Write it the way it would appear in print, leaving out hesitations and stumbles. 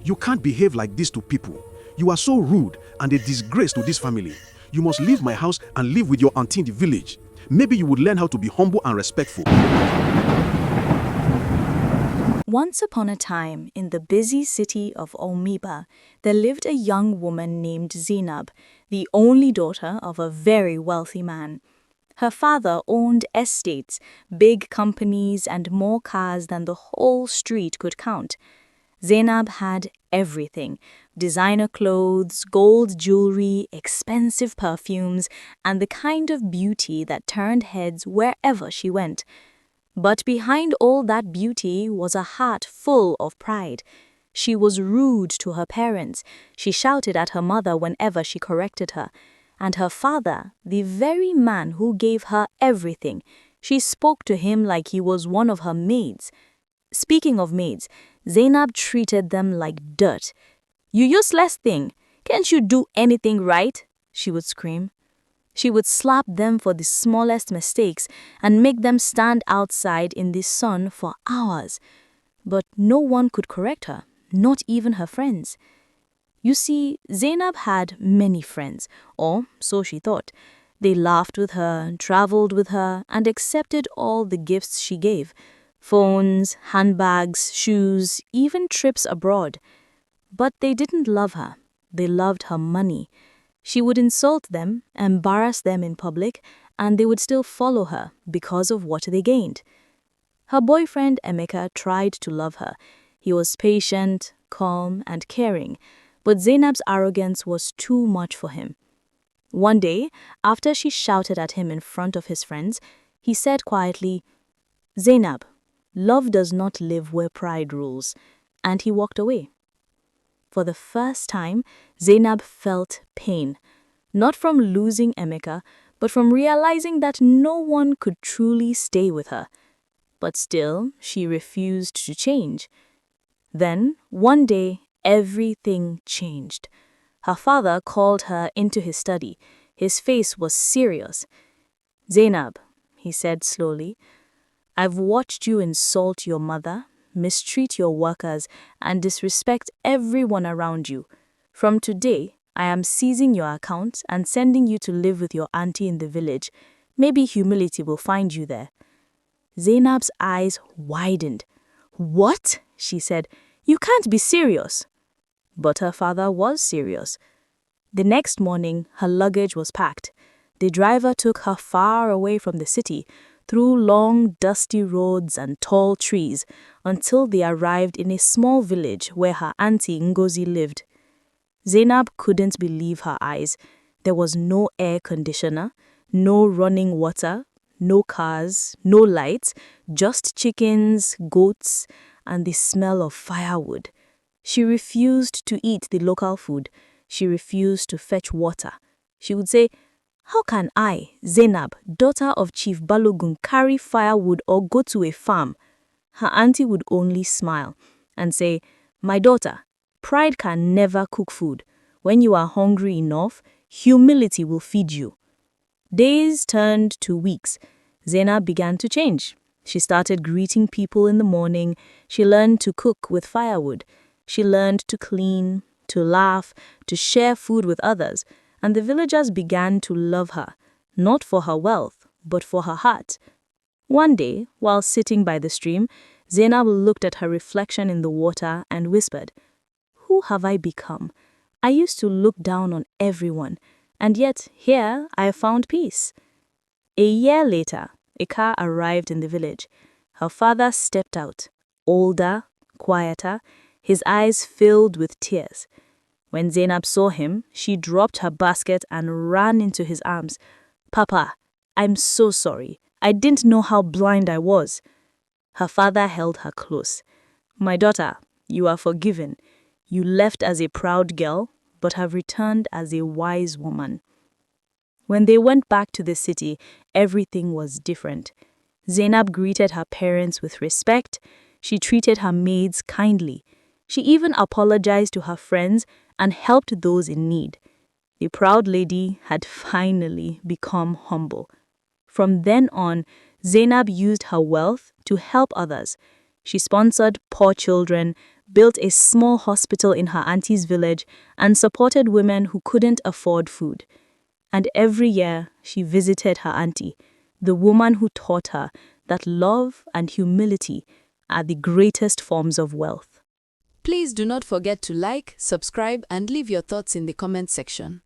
You can't behave like this to people. You are so rude and a disgrace to this family. You must leave my house and live with your auntie in the village. Maybe you would learn how to be humble and respectful. Once upon a time, in the busy city of Omiba, there lived a young woman named Zainab, the only daughter of a very wealthy man. Her father owned estates, big companies, and more cars than the whole street could count. Zainab had everything: designer clothes, gold jewelry, expensive perfumes, and the kind of beauty that turned heads wherever she went. But behind all that beauty was a heart full of pride. She was rude to her parents. She shouted at her mother whenever she corrected her. And her father, the very man who gave her everything, she spoke to him like he was one of her maids. Speaking of maids, Zainab treated them like dirt. "You useless thing! Can't you do anything right?" she would scream. She would slap them for the smallest mistakes and make them stand outside in the sun for hours. But no one could correct her, not even her friends. You see, Zainab had many friends, or so she thought. They laughed with her, traveled with her, and accepted all the gifts she gave: phones, handbags, shoes, even trips abroad. But they didn't love her. They loved her money. She would insult them, embarrass them in public, and they would still follow her because of what they gained. Her boyfriend Emeka tried to love her. He was patient, calm, and caring, but Zainab's arrogance was too much for him. One day, after she shouted at him in front of his friends, he said quietly, "Zainab, love does not live where pride rules," and he walked away. For the first time, Zainab felt pain, not from losing Emeka, but from realizing that no one could truly stay with her. But still, she refused to change. Then, one day, everything changed. Her father called her into his study. His face was serious. "Zainab," he said slowly, "I've watched you insult your mother, mistreat your workers, and disrespect everyone around you. From today, I am seizing your account and sending you to live with your auntie in the village. Maybe humility will find you there." Zainab's eyes widened. "What?" she said. "You can't be serious." But her father was serious. The next morning, her luggage was packed. The driver took her far away from the city, through long, dusty roads and tall trees, until they arrived in a small village where her auntie Ngozi lived. Zainab couldn't believe her eyes. There was no air conditioner, no running water, no cars, no lights, just chickens, goats, and the smell of firewood. She refused to eat the local food. She refused to fetch water. She would say, "How can I, Zainab, daughter of Chief Balogun, carry firewood or go to a farm?" Her auntie would only smile and say, "My daughter, pride can never cook food. When you are hungry enough, humility will feed you." Days turned to weeks. Zainab began to change. She started greeting people in the morning. She learned to cook with firewood. She learned to clean, to laugh, to share food with others. And the villagers began to love her, not for her wealth, but for her heart. One day, while sitting by the stream, Zainab looked at her reflection in the water and whispered, "Who have I become? I used to look down on everyone, and yet here I have found peace." A year later, a car arrived in the village. Her father stepped out, older, quieter, his eyes filled with tears. When Zainab saw him, she dropped her basket and ran into his arms. "Papa, I'm so sorry. I didn't know how blind I was." Her father held her close. "My daughter, you are forgiven. You left as a proud girl, but have returned as a wise woman." When they went back to the city, everything was different. Zainab greeted her parents with respect. She treated her maids kindly. She even apologized to her friends and helped those in need. The proud lady had finally become humble. From then on, Zainab used her wealth to help others. She sponsored poor children, built a small hospital in her auntie's village, and supported women who couldn't afford food. And every year, she visited her auntie, the woman who taught her that love and humility are the greatest forms of wealth. Please do not forget to like, subscribe, and leave your thoughts in the comment section.